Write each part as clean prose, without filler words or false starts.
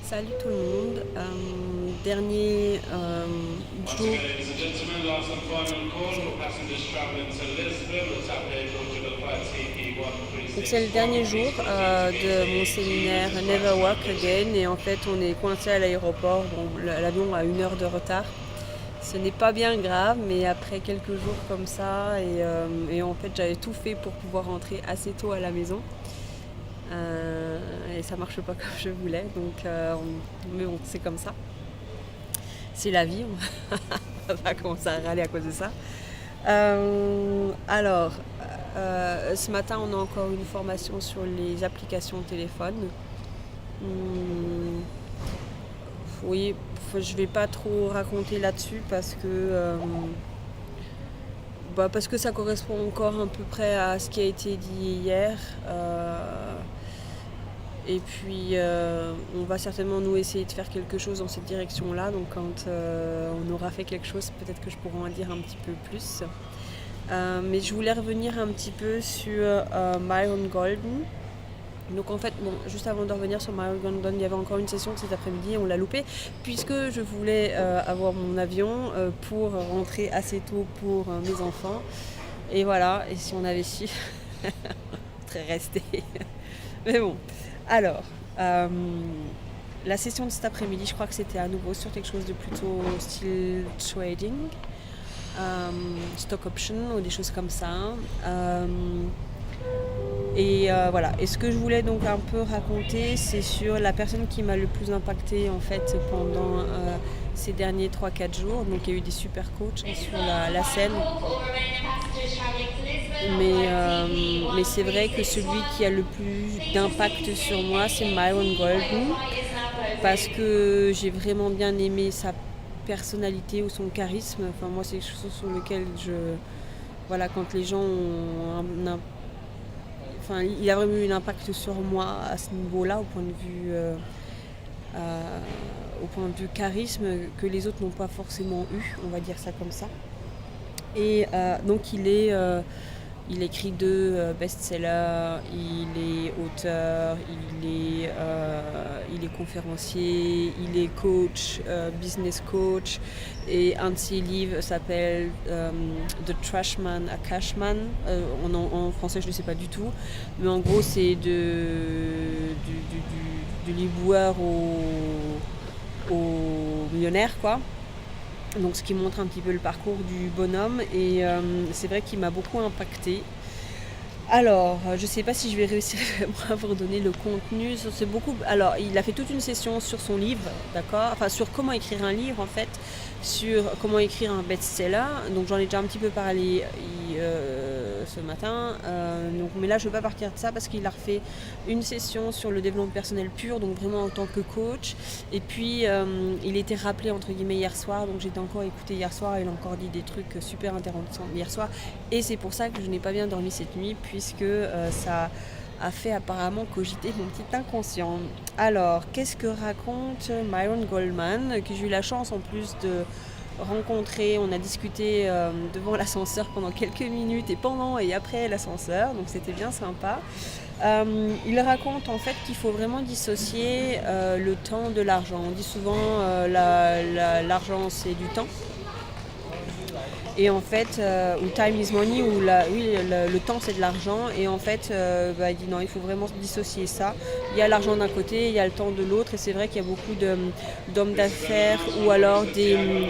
Salut tout le monde. Dernier Once jour. again, ladies and gentlemen, last and final call for passengers travelling to Lisbon. The TAP airport to the flight Donc c'est le TP1361. dernier jour Please remember to gate de mon A, séminaire procedures to Never flight Walk termination. Again et en fait on est coincé à l'aéroport. Bon, l'avion a 1 heure de retard. Ce n'est pas bien grave, mais après quelques jours comme ça et en fait j'avais tout fait pour pouvoir rentrer assez tôt à la maison. Et ça marche pas comme je voulais, donc mais bon, c'est comme ça. C'est la vie, on va pas commencer à râler à cause de ça. Alors, ce matin, on a encore une formation sur les applications de téléphone. Hum, oui, je vais pas trop raconter là-dessus parce que ça correspond encore à peu près à ce qui a été dit hier. Et puis, on va certainement nous essayer de faire quelque chose dans cette direction-là. Donc, quand on aura fait quelque chose, peut-être que je pourrai en dire un petit peu plus. Mais je voulais revenir un petit peu sur Myron Golden. Donc en fait, bon, juste avant de revenir sur Myron Golden, il y avait encore une session cet après-midi, on l'a loupé, puisque je voulais avoir mon avion pour rentrer assez tôt pour mes enfants. Et voilà, et si on avait su, on serait resté. Mais bon, alors, la session de cet après-midi, je crois que c'était à nouveau sur quelque chose de plutôt style trading. Stock option ou des choses comme ça. Voilà. Et ce que je voulais donc un peu raconter, c'est sur la personne qui m'a le plus impacté en fait pendant ces derniers 3-4 jours. Donc il y a eu des super coachs sur la scène. Mais c'est vrai que celui qui a le plus d'impact sur moi, c'est Myron Golden. Parce que j'ai vraiment bien aimé sa personnalité ou son charisme. Enfin, moi, c'est quelque chose sur lequel voilà, quand les gens ont enfin, il a vraiment eu un impact sur moi à ce niveau-là, au point de vue charisme, que les autres n'ont pas forcément eu, on va dire ça comme ça. Et donc, il écrit 2 best-sellers, il est auteur, il est conférencier, il est coach, business coach. Et un de ses livres s'appelle The Trashman à Cashman. En français, je ne sais pas du tout. Mais en gros, c'est de l'éboueur au millionnaire, quoi. Donc ce qui montre un petit peu le parcours du bonhomme et c'est vrai qu'il m'a beaucoup impacté. Alors, je ne sais pas si je vais réussir à vous redonner le contenu. Alors, il a fait toute une session sur son livre, d'accord. Enfin, sur comment écrire un livre, en fait, sur comment écrire un best-seller. Donc, j'en ai déjà un petit peu parlé ce matin. Mais là, je ne veux pas partir de ça parce qu'il a refait une session sur le développement personnel pur, donc vraiment en tant que coach. Et puis, il était rappelé, entre guillemets, hier soir. Donc, j'étais encore écouté hier soir. Il a encore dit des trucs super intéressants hier soir. Et c'est pour ça que je n'ai pas bien dormi cette nuit, puisque ça a fait apparemment cogiter mon petit inconscient. Alors, qu'est-ce que raconte Myron Goldman, que j'ai eu la chance en plus de rencontrer. On a discuté devant l'ascenseur pendant quelques minutes et pendant et après l'ascenseur, donc c'était bien sympa. Il raconte en fait qu'il faut vraiment dissocier le temps de l'argent. On dit souvent l'argent c'est du temps. Et en fait, ou time is money, le temps c'est de l'argent. Et en fait, il dit non, il faut vraiment dissocier ça. Il y a l'argent d'un côté, il y a le temps de l'autre. Et c'est vrai qu'il y a beaucoup d'hommes d'affaires ou alors il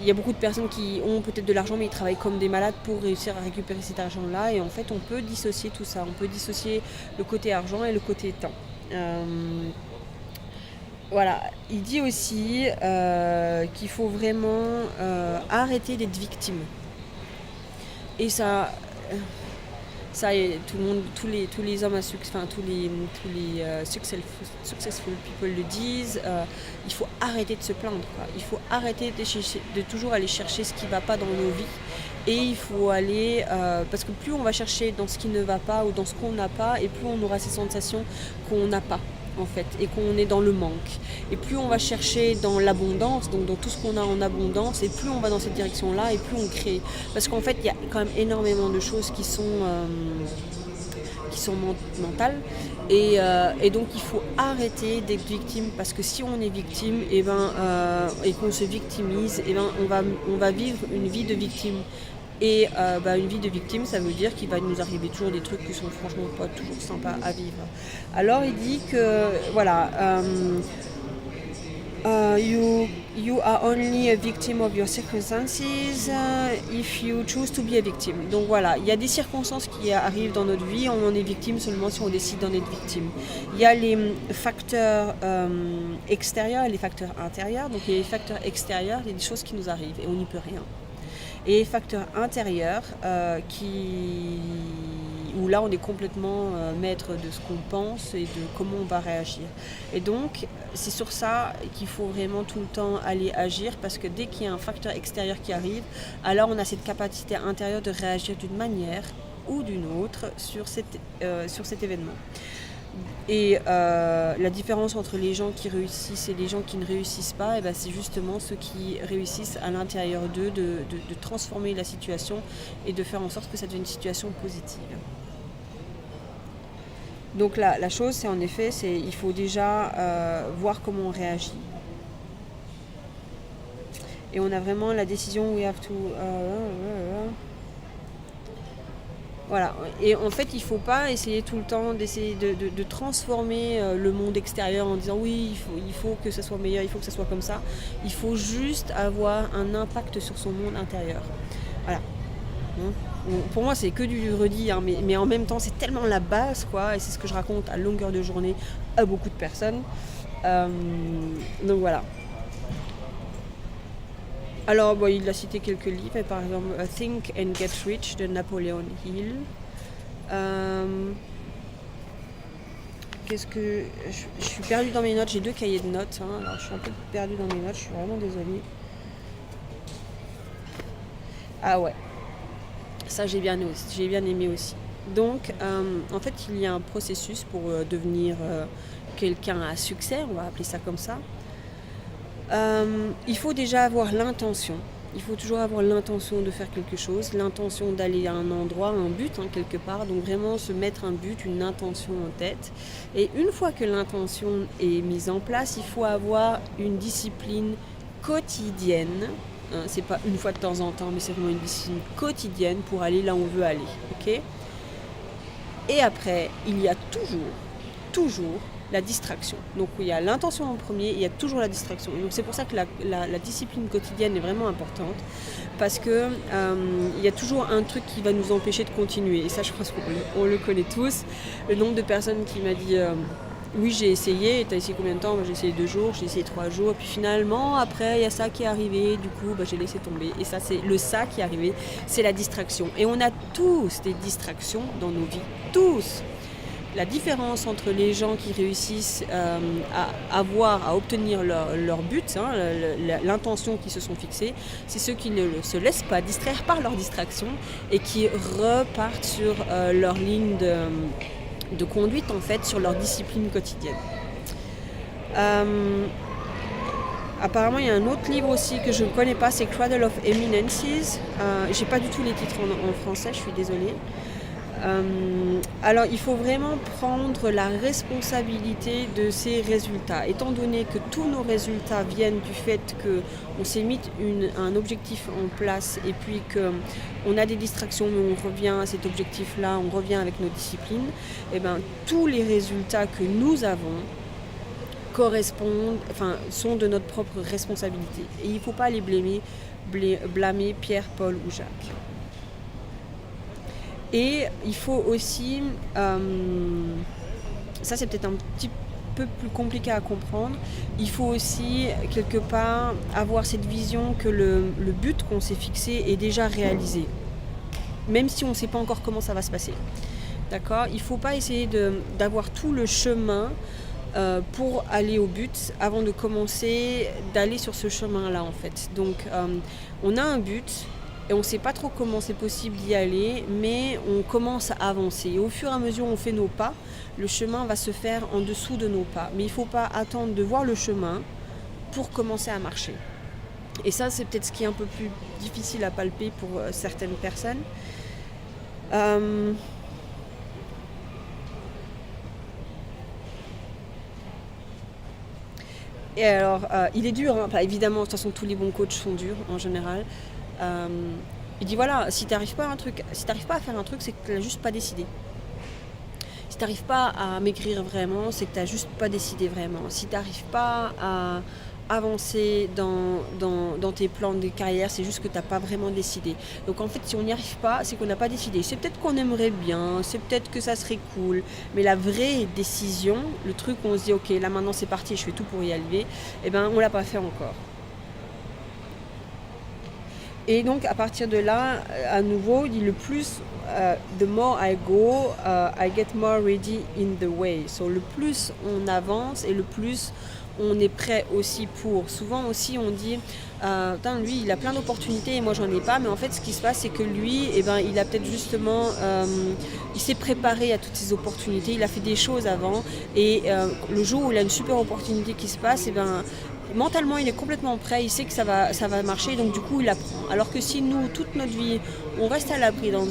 y a beaucoup de personnes qui ont peut-être de l'argent mais ils travaillent comme des malades pour réussir à récupérer cet argent-là. Et en fait, on peut dissocier tout ça. On peut dissocier le côté argent et le côté temps. Voilà, il dit aussi qu'il faut vraiment arrêter d'être victime. Et ça tout le monde, tous les hommes à succès, enfin tous les successful people le disent. Il faut arrêter de se plaindre, quoi. Il faut arrêter de toujours aller chercher ce qui ne va pas dans nos vies. Et il faut aller, parce que plus on va chercher dans ce qui ne va pas ou dans ce qu'on n'a pas, et plus on aura ces sensations qu'on n'a pas, en fait, et qu'on est dans le manque. Et plus on va chercher dans l'abondance, donc dans tout ce qu'on a en abondance, et plus on va dans cette direction-là, et plus on crée. Parce qu'en fait, il y a quand même énormément de choses qui qui sont mentales. Et donc il faut arrêter d'être victime, parce que si on est victime et qu'on se victimise, on va vivre une vie de victime. Et une vie de victime, ça veut dire qu'il va nous arriver toujours des trucs qui sont franchement pas toujours sympas à vivre. Alors il dit que voilà, you are only a victim of your circumstances if you choose to be a victim. Donc voilà, il y a des circonstances qui arrivent dans notre vie, on en est victime seulement si on décide d'en être victime. Il y a les facteurs extérieurs et les facteurs intérieurs. Donc il y a les facteurs extérieurs, il y a des choses qui nous arrivent et on n'y peut rien. Et les facteurs intérieurs où là on est complètement maître de ce qu'on pense et de comment on va réagir. Et donc c'est sur ça qu'il faut vraiment tout le temps aller agir, parce que dès qu'il y a un facteur extérieur qui arrive, alors on a cette capacité intérieure de réagir d'une manière ou d'une autre sur cet événement. Et la différence entre les gens qui réussissent et les gens qui ne réussissent pas, c'est justement ceux qui réussissent à l'intérieur d'eux de transformer la situation et de faire en sorte que ça devienne une situation positive. Donc la chose, c'est en effet, il faut déjà voir comment on réagit. Et on a vraiment la décision, we have to... Voilà, et en fait il ne faut pas essayer tout le temps d'essayer de transformer le monde extérieur en disant oui il faut que ça soit meilleur, il faut que ça soit comme ça. Il faut juste avoir un impact sur son monde intérieur. Voilà. Pour moi c'est que du redit, mais en même temps c'est tellement la base, quoi, et c'est ce que je raconte à longueur de journée à beaucoup de personnes. Donc voilà. Alors, il a cité quelques livres, par exemple Think and Get Rich de Napoleon Hill. Je suis perdue dans mes notes, j'ai 2 cahiers de notes, alors je suis un peu perdue dans mes notes, je suis vraiment désolée. Ah ouais, ça j'ai bien aimé aussi. Donc, en fait, il y a un processus pour devenir quelqu'un à succès, on va appeler ça comme ça. Il faut déjà avoir l'intention. Il faut toujours avoir l'intention de faire quelque chose, l'intention d'aller à un endroit, un but quelque part. Donc vraiment se mettre un but, une intention en tête. Et une fois que l'intention est mise en place, il faut avoir une discipline quotidienne. C'est pas une fois de temps en temps, mais c'est vraiment une discipline quotidienne pour aller là où on veut aller. Okay ? Et après, il y a toujours la distraction. Donc il y a l'intention en premier, il y a toujours la distraction. Et donc c'est pour ça que la discipline quotidienne est vraiment importante, parce que il y a toujours un truc qui va nous empêcher de continuer. Et ça, je pense qu'on le connaît tous. Le nombre de personnes qui m'a dit oui, j'ai essayé. Et t'as essayé combien de temps ? J'ai essayé 2 jours, j'ai essayé 3 jours. Puis finalement, après, il y a ça qui est arrivé. Du coup, j'ai laissé tomber. Et ça, c'est ça qui est arrivé. C'est la distraction. Et on a tous des distractions dans nos vies. Tous. La différence entre les gens qui réussissent à obtenir leur but, l'intention qu'ils se sont fixée, c'est ceux qui ne se laissent pas distraire par leur distraction et qui repartent sur leur ligne de conduite, en fait, sur leur discipline quotidienne. Apparemment, il y a un autre livre aussi que je ne connais pas, c'est Cradle of Eminences. J'ai pas du tout les titres en français, je suis désolée. Alors il faut vraiment prendre la responsabilité de ces résultats, étant donné que tous nos résultats viennent du fait qu'on s'est mis un objectif en place et puis qu'on a des distractions, mais on revient à cet objectif-là, on revient avec nos disciplines, et tous les résultats que nous avons sont de notre propre responsabilité. Et il ne faut pas les blâmer Pierre, Paul ou Jacques. Et il faut aussi, ça c'est peut-être un petit peu plus compliqué à comprendre, il faut aussi quelque part avoir cette vision que le but qu'on s'est fixé est déjà réalisé, même si on ne sait pas encore comment ça va se passer. D'accord ? Il ne faut pas essayer d'avoir tout le chemin pour aller au but avant de commencer d'aller sur ce chemin-là, en fait. Donc on a un but. Et on ne sait pas trop comment c'est possible d'y aller, mais on commence à avancer. Et au fur et à mesure où on fait nos pas, le chemin va se faire en dessous de nos pas. Mais il ne faut pas attendre de voir le chemin pour commencer à marcher. Et ça, c'est peut-être ce qui est un peu plus difficile à palper pour certaines personnes. Et alors, il est dur, hein. Bah, évidemment, de toute façon, tous les bons coachs sont durs en général. Euh, il dit voilà, si t'arrives pas à faire un truc, c'est que tu n'as juste pas décidé. Si tu n'arrives pas à maigrir vraiment, c'est que tu n'as juste pas décidé vraiment. Si tu n'arrives pas à avancer dans tes plans de carrière, c'est juste que tu n'as pas vraiment décidé. Donc en fait, si on n'y arrive pas, c'est qu'on n'a pas décidé. C'est peut-être qu'on aimerait bien, c'est peut-être que ça serait cool, mais la vraie décision, le truc où on se dit ok, là maintenant c'est parti, je fais tout pour y arriver, eh ben on l'a pas fait encore. Et donc à partir de là, à nouveau, il dit le plus, the more I go, I get more ready in the way. So le plus on avance et le plus on est prêt aussi pour. Souvent aussi on dit, lui il a plein d'opportunités et moi j'en ai pas, mais en fait ce qui se passe c'est que lui, eh ben, il a peut-être justement, il s'est préparé à toutes ces opportunités, il a fait des choses avant et le jour où il a une super opportunité qui se passe, eh ben, mentalement il est complètement prêt, il sait que ça va marcher, donc du coup il apprend. Alors que si nous, toute notre vie, on reste à l'abri dans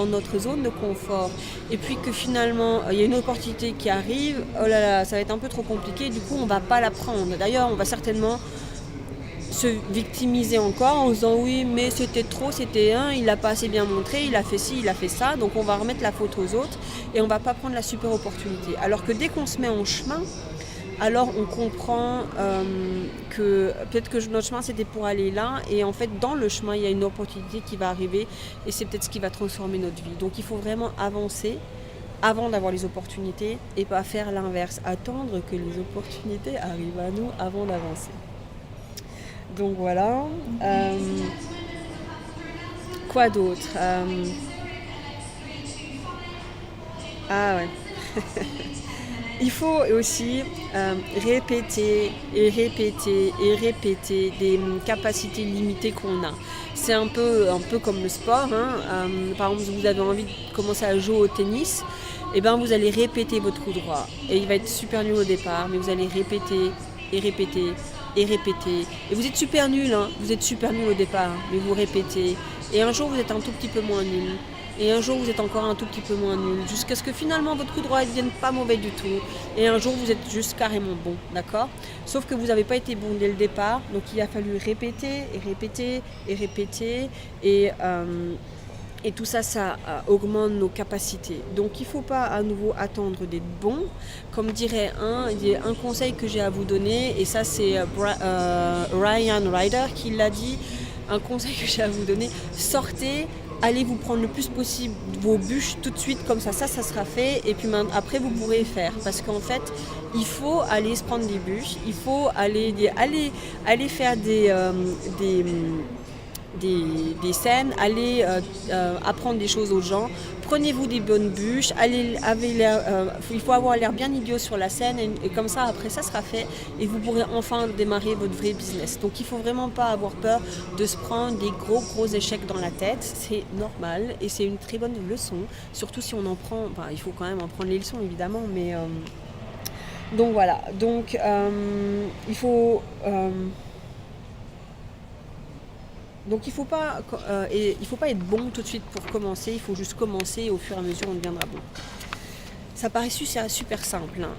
notre zone de confort, et puis que finalement il y a une opportunité qui arrive, oh là là, ça va être un peu trop compliqué, du coup on va pas la prendre. D'ailleurs on va certainement se victimiser encore en disant oui mais c'était trop, il n'a pas assez bien montré, il a fait ci, il a fait ça, donc on va remettre la faute aux autres et on va pas prendre la super opportunité. Alors que dès qu'on se met en chemin, alors on comprend que peut-être que notre chemin c'était pour aller là et en fait dans le chemin il y a une opportunité qui va arriver et c'est peut-être ce qui va transformer notre vie. Donc il faut vraiment avancer avant d'avoir les opportunités et pas faire l'inverse, attendre que les opportunités arrivent à nous avant d'avancer. Donc voilà. Quoi d'autre Ah ouais. Il faut aussi répéter et répéter et répéter des capacités limitées qu'on a. C'est un peu comme le sport. Hein. Par exemple, si vous avez envie de commencer à jouer au tennis, et ben vous allez répéter votre coup droit. Et il va être super nul au départ, mais vous allez répéter et répéter et répéter. Et vous êtes super nul, hein. Vous êtes super nul au départ, mais vous répétez. Et un jour, vous êtes un tout petit peu moins nul. Et un jour vous êtes encore un tout petit peu moins nul, jusqu'à ce que finalement votre coup droit ne devienne pas mauvais du tout. Et un jour vous êtes juste carrément bon, d'accord ? Sauf que vous n'avez pas été bon dès le départ, donc il a fallu répéter et répéter et répéter. Et tout ça, ça augmente nos capacités. Donc il ne faut pas à nouveau attendre d'être bon. Comme dirait un conseil que j'ai à vous donner, et ça c'est Ryan Ryder qui l'a dit, un conseil que j'ai à vous donner, sortez, allez vous prendre le plus possible vos bûches tout de suite, comme ça sera fait, et puis après vous pourrez faire. Parce qu'en fait, il faut aller se prendre des bûches, il faut aller faire des scènes, allez apprendre des choses aux gens, prenez-vous des bonnes bûches, il faut avoir l'air bien idiot sur la scène et comme ça après ça sera fait et vous pourrez enfin démarrer votre vrai business. Donc il ne faut vraiment pas avoir peur de se prendre des gros échecs dans la tête, c'est normal et c'est une très bonne leçon, surtout si on en prend, il faut quand même en prendre les leçons évidemment, mais donc voilà, donc il faut... Donc il faut pas être bon tout de suite pour commencer, il faut juste commencer et au fur et à mesure on deviendra bon. Ça paraît super simple, hein.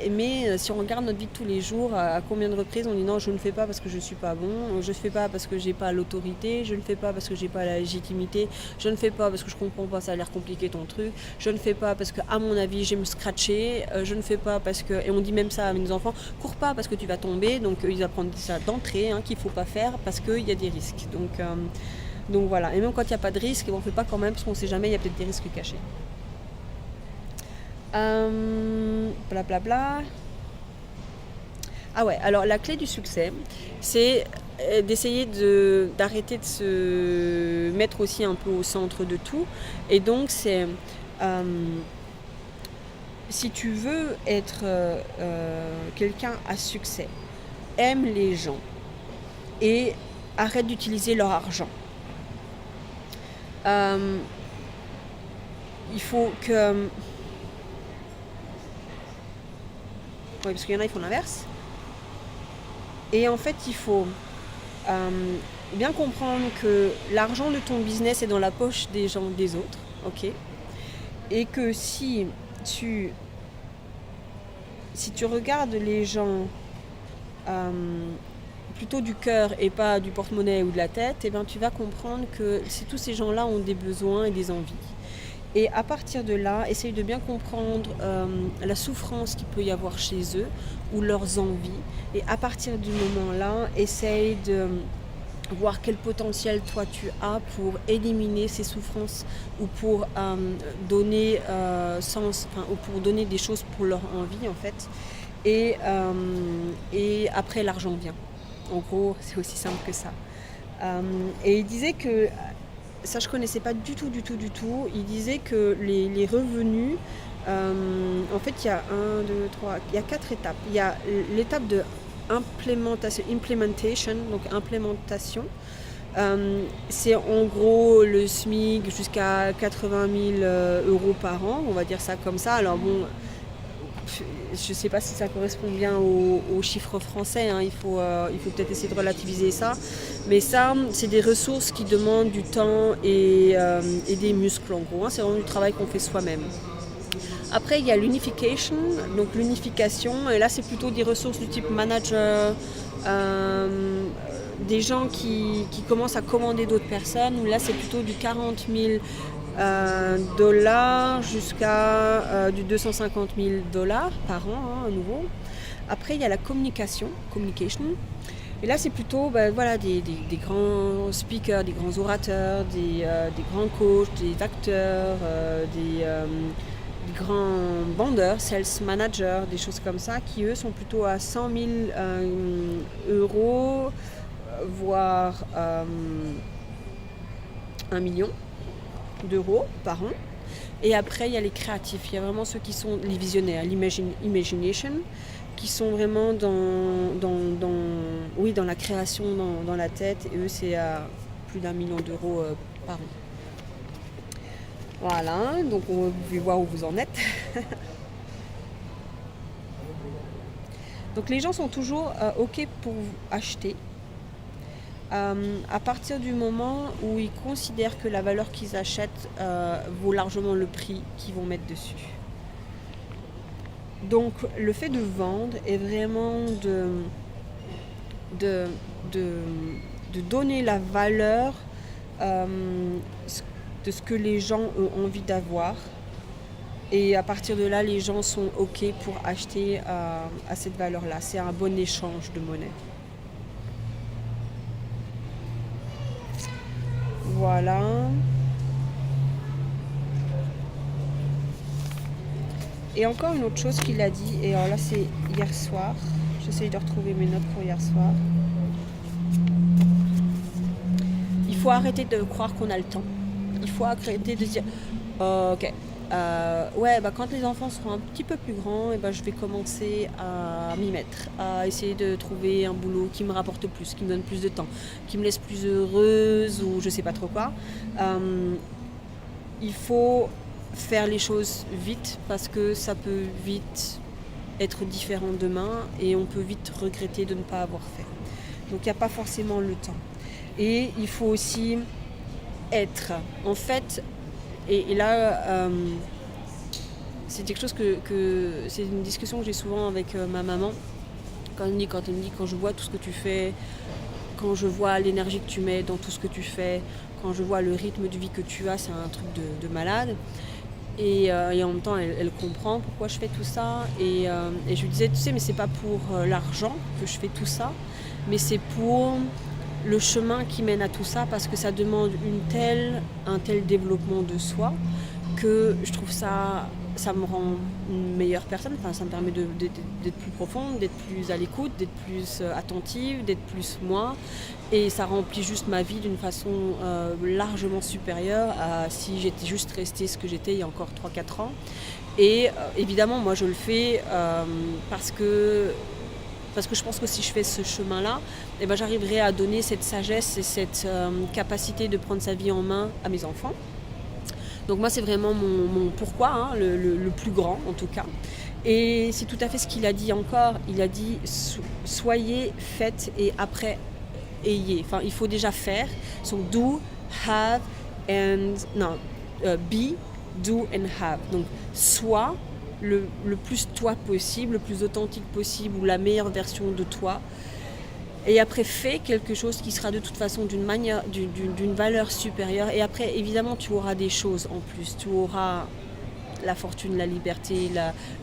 Mais si on regarde notre vie de tous les jours, à combien de reprises on dit non je ne fais pas parce que je ne suis pas bon, je ne fais pas parce que j'ai pas l'autorité, je ne fais pas parce que j'ai pas la légitimité, je ne fais pas parce que je comprends pas, ça a l'air compliqué ton truc, je ne fais pas parce que à mon avis j'ai me scratché, je ne fais pas parce que, et on dit même ça à nos enfants, cours pas parce que tu vas tomber, donc ils apprennent ça d'entrée, hein, qu'il ne faut pas faire parce qu'il y a des risques. Donc voilà, et même quand il n'y a pas de risque, on ne fait pas quand même parce qu'on ne sait jamais, il y a peut-être des risques cachés. Blablabla. Ah ouais, alors la clé du succès, c'est d'essayer d'arrêter de se mettre aussi un peu au centre de tout. Et donc c'est, si tu veux être quelqu'un à succès, aime les gens et arrête d'utiliser leur argent. Il faut que... Oui, parce qu'il y en a, ils font l'inverse. Et en fait, il faut bien comprendre que l'argent de ton business est dans la poche des autres, ok ? Et que si tu si tu regardes les gens plutôt du cœur et pas du porte-monnaie ou de la tête, eh ben, tu vas comprendre que tous ces gens-là ont des besoins et des envies. Et à partir de là, essaye de bien comprendre la souffrance qu'il peut y avoir chez eux ou leurs envies. Et à partir du moment-là, essaye de voir quel potentiel toi tu as pour éliminer ces souffrances ou pour donner sens, ou pour donner des choses pour leur envie en fait. Et après l'argent vient. En gros, c'est aussi simple que ça. Et il disait que, ça je connaissais pas du tout, il disait que les revenus, en fait il y a 4 étapes. Il y a l'étape de implementation, donc implémentation. C'est en gros le SMIC jusqu'à 80 000 euros par an, on va dire ça comme ça. Alors bon, je ne sais pas si ça correspond bien aux chiffres français, hein. Il faut peut-être essayer de relativiser ça. Mais ça, c'est des ressources qui demandent du temps et des muscles en gros, hein. C'est vraiment du travail qu'on fait soi-même. Après, il y a l'unification, donc l'unification, et là c'est plutôt des ressources du type manager, des gens qui commencent à commander d'autres personnes, où là c'est plutôt du 40 000 dollars jusqu'à du 250 000 dollars par an, hein, à nouveau. Après, il y a la communication, et là c'est plutôt des grands speakers, des grands orateurs, des grands coachs, des acteurs, des grands vendeurs, sales managers, des choses comme ça, qui eux sont plutôt à 100 000 euros, voire 1 million d'euros par an. Et après, il y a les créatifs, il y a vraiment ceux qui sont les visionnaires, l'imagination, qui sont vraiment dans la création, dans la tête, et eux c'est à plus d'1 million d'euros par an. Voilà, donc on va voir où vous en êtes. Donc les gens sont toujours OK pour acheter à partir du moment où ils considèrent que la valeur qu'ils achètent vaut largement le prix qu'ils vont mettre dessus. Donc le fait de vendre est vraiment de donner la valeur de ce que les gens ont envie d'avoir. Et à partir de là, les gens sont OK pour acheter à cette valeur-là. C'est un bon échange de monnaie. Voilà. Et encore une autre chose qu'il a dit, et alors là c'est hier soir. J'essaye de retrouver mes notes pour hier soir. Il faut arrêter de croire qu'on a le temps. Il faut arrêter de dire OK, quand les enfants seront un petit peu plus grands, je vais commencer à m'y mettre, à essayer de trouver un boulot qui me rapporte plus, qui me donne plus de temps, qui me laisse plus heureuse ou je sais pas trop quoi. Il faut faire les choses vite parce que ça peut vite être différent demain et on peut vite regretter de ne pas avoir fait. Donc il n'y a pas forcément le temps. Et il faut aussi être. En fait, et là, c'est quelque chose c'est une discussion que j'ai souvent avec ma maman. Quand elle me dit, quand je vois tout ce que tu fais, quand je vois l'énergie que tu mets dans tout ce que tu fais, quand je vois le rythme de vie que tu as, c'est un truc de malade. Et en même temps, elle comprend pourquoi je fais tout ça. Et je lui disais, tu sais, mais c'est pas pour l'argent que je fais tout ça, mais c'est pour le chemin qui mène à tout ça, parce que ça demande un tel développement de soi que je trouve ça me rend une meilleure personne. Enfin, ça me permet d'être plus profonde, d'être plus à l'écoute, d'être plus attentive, d'être plus moi. Et ça remplit juste ma vie d'une façon largement supérieure à si j'étais juste restée ce que j'étais il y a encore 3-4 ans. Et évidemment, moi je le fais parce que je pense que si je fais ce chemin-là, j'arriverai à donner cette sagesse et cette capacité de prendre sa vie en main à mes enfants. Donc moi c'est vraiment mon pourquoi, hein, le plus grand en tout cas. Et c'est tout à fait ce qu'il a dit encore. Il a dit soyez, faites et après ayez. Enfin, il faut déjà faire. So do, have and be, do and have. Donc sois le plus toi possible, le plus authentique possible ou la meilleure version de toi. Et après, fais quelque chose qui sera de toute façon d'une valeur supérieure. Et après, évidemment, tu auras des choses en plus. Tu auras la fortune, la liberté,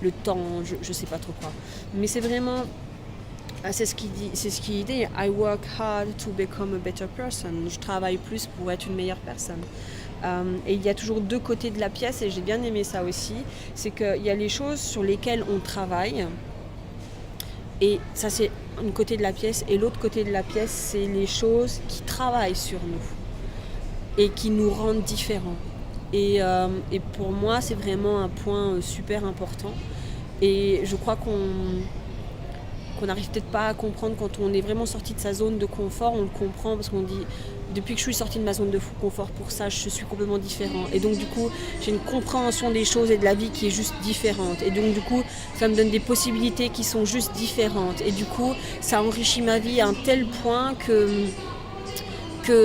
le temps, je ne sais pas trop quoi. Mais c'est vraiment, c'est ce qu'il dit, I work hard to become a better person. Je travaille plus pour être une meilleure personne. Et il y a toujours deux côtés de la pièce, et j'ai bien aimé ça aussi. C'est qu'il y a les choses sur lesquelles on travaille. Et ça, c'est un côté de la pièce. Et l'autre côté de la pièce, c'est les choses qui travaillent sur nous et qui nous rendent différents. Et pour moi, c'est vraiment un point super important. Et je crois qu'on n'arrive peut-être pas à comprendre quand on est vraiment sorti de sa zone de confort. On le comprend parce qu'on dit, depuis que je suis sortie de ma zone de confort pour ça, je suis complètement différent. Et donc du coup, j'ai une compréhension des choses et de la vie qui est juste différente. Et donc du coup, ça me donne des possibilités qui sont juste différentes. Et du coup, ça enrichit ma vie à un tel point que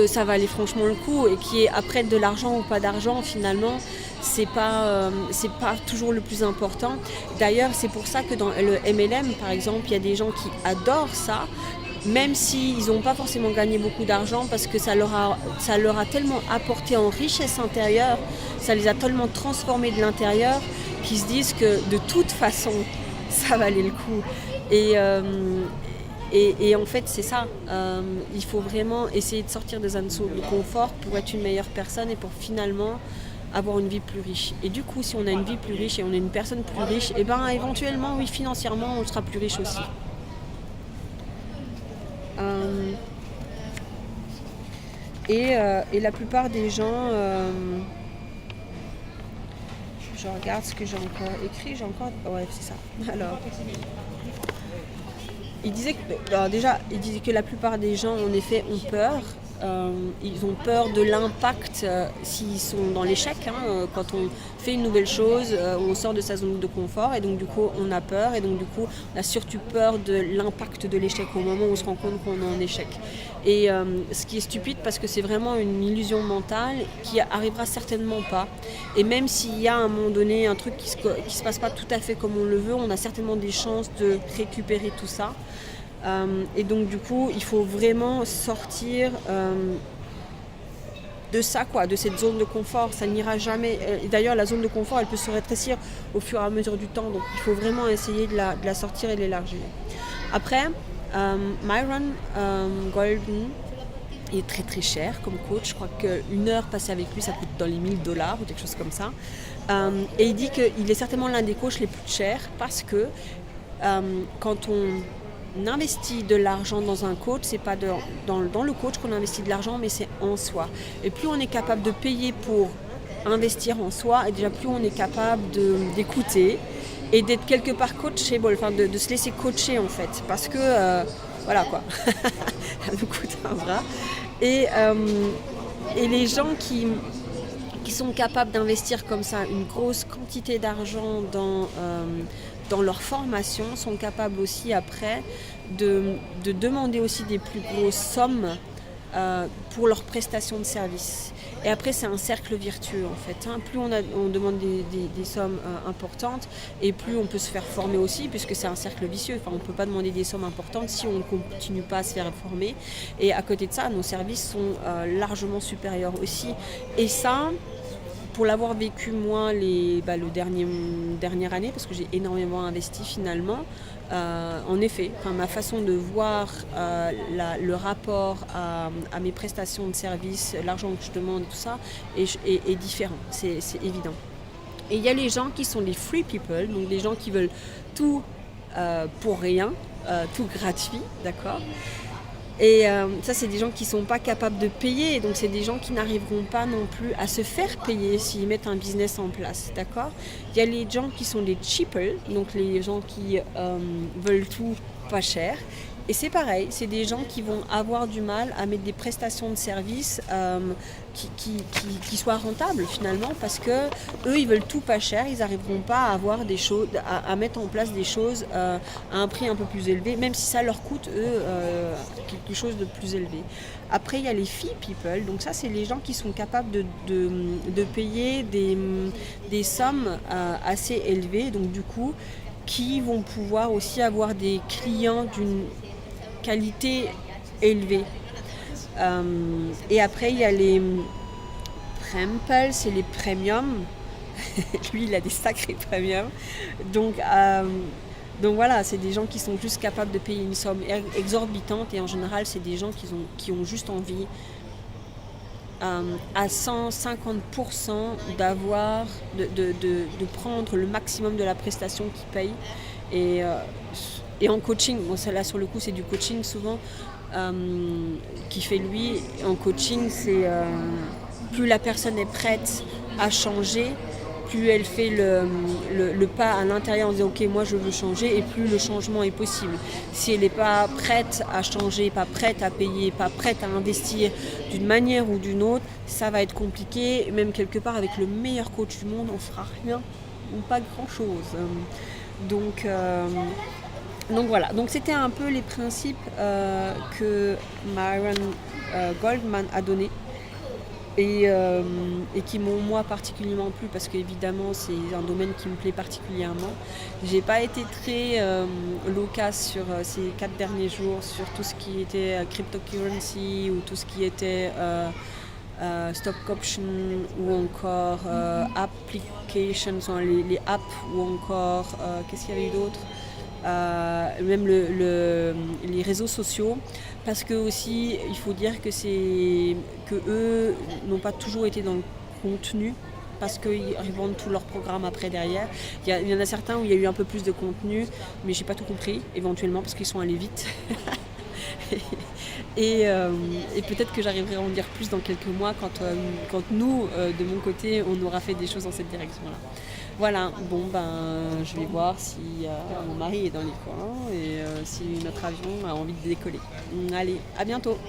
ça valait franchement le coup. Et qui est après de l'argent ou pas d'argent, finalement, c'est pas toujours le plus important. D'ailleurs, c'est pour ça que dans le MLM, par exemple, il y a des gens qui adorent ça, même s'ils n'ont pas forcément gagné beaucoup d'argent, parce que ça leur a tellement apporté en richesse intérieure, ça les a tellement transformés de l'intérieur, qu'ils se disent que de toute façon, ça valait le coup. Et en fait, c'est ça. Il faut vraiment essayer de sortir de sa zone de confort pour être une meilleure personne et pour finalement avoir une vie plus riche. Et du coup, si on a une vie plus riche et on est une personne plus riche, et ben éventuellement, oui, financièrement, on sera plus riche aussi. Et la plupart des gens, je regarde ce que j'ai encore écrit, ouais, c'est ça. Alors, il disait que la plupart des gens, en effet, ont peur. Ils ont peur de l'impact s'ils sont dans l'échec. Quand on fait une nouvelle chose, on sort de sa zone de confort et donc du coup on a peur et donc du coup on a surtout peur de l'impact de l'échec au moment où on se rend compte qu'on est en échec. Et ce qui est stupide parce que c'est vraiment une illusion mentale qui arrivera certainement pas. Et même s'il y a à un moment donné un truc qui se passe pas tout à fait comme on le veut, on a certainement des chances de récupérer tout ça. Et donc du coup il faut vraiment sortir de ça, de cette zone de confort. Ça n'ira jamais. D'ailleurs la zone de confort elle peut se rétrécir au fur et à mesure du temps, donc il faut vraiment essayer de la sortir et de l'élargir. Après Myron Golden est très très cher comme coach. Je crois qu'une heure passée avec lui ça coûte dans les $1000 ou quelque chose comme ça. Et il dit qu'il est certainement l'un des coachs les plus chers parce que quand on investit de l'argent dans un coach, c'est pas dans le coach qu'on investit de l'argent, mais c'est en soi. Et plus on est capable de payer pour investir en soi, et déjà plus on est capable d'écouter et d'être quelque part coachable, enfin de se laisser coacher en fait, parce que voilà quoi, ça nous coûte un bras. Et les gens qui sont capables d'investir comme ça une grosse quantité d'argent dans leur formation sont capables aussi après de demander aussi des plus grosses sommes pour leurs prestations de service. Et après c'est un cercle vertueux en fait. Plus on demande des sommes importantes et plus on peut se faire former aussi, puisque c'est un cercle vicieux. Enfin, on ne peut pas demander des sommes importantes si on ne continue pas à se faire former. Et à côté de ça, nos services sont largement supérieurs aussi. Et ça, pour l'avoir vécu moi dernière année, parce que j'ai énormément investi finalement, en effet, ma façon de voir le rapport à mes prestations de service, l'argent que je demande, tout ça, est différent, c'est évident. Et il y a les gens qui sont les free people, donc les gens qui veulent tout pour rien, tout gratuit, d'accord ? Et ça, c'est des gens qui ne sont pas capables de payer. Et donc, c'est des gens qui n'arriveront pas non plus à se faire payer s'ils mettent un business en place. D'accord ? Il y a les gens qui sont les cheapers, donc les gens qui veulent tout pas cher. Et c'est pareil, c'est des gens qui vont avoir du mal à mettre des prestations de services qui soient rentables finalement, parce que eux ils veulent tout pas cher, ils n'arriveront pas à avoir des choses, à mettre en place des choses à un prix un peu plus élevé, même si ça leur coûte eux quelque chose de plus élevé. Après il y a les fee people, donc ça c'est les gens qui sont capables de payer des sommes assez élevées, donc du coup qui vont pouvoir aussi avoir des clients d'une qualité élevée. Et après, il y a les Prempel, c'est les premiums. Lui, il a des sacrés premiums. Donc voilà, c'est des gens qui sont juste capables de payer une somme exorbitante. Et en général, c'est des gens qui ont juste envie à 150% de prendre le maximum de la prestation qu'ils payent. Et en coaching, bon, là sur le coup c'est du coaching souvent qui fait lui. En coaching, c'est plus la personne est prête à changer, plus elle fait le pas à l'intérieur en disant ok moi je veux changer, et plus le changement est possible. Si elle n'est pas prête à changer, pas prête à payer, pas prête à investir d'une manière ou d'une autre, ça va être compliqué. Même quelque part avec le meilleur coach du monde on fera rien ou pas grand chose. Donc voilà, donc c'était un peu les principes que Myron Goldman a donnés et qui m'ont moi particulièrement plu, parce qu'évidemment c'est un domaine qui me plaît particulièrement. J'ai pas été très loquace sur ces 4 derniers jours sur tout ce qui était cryptocurrency ou tout ce qui était stock option ou encore applications, les apps, ou encore qu'est-ce qu'il y avait d'autre, même les réseaux sociaux, parce que aussi il faut dire que eux n'ont pas toujours été dans le contenu, parce qu'ils revendent tout leur programme après derrière. Il y en a certains où il y a eu un peu plus de contenu, mais j'ai pas tout compris éventuellement parce qu'ils sont allés vite. Et peut-être que j'arriverai à en dire plus dans quelques mois quand nous, de mon côté, on aura fait des choses dans cette direction-là. Voilà, bon je vais voir si mon mari est dans les coins et si notre avion a envie de décoller. Allez, à bientôt!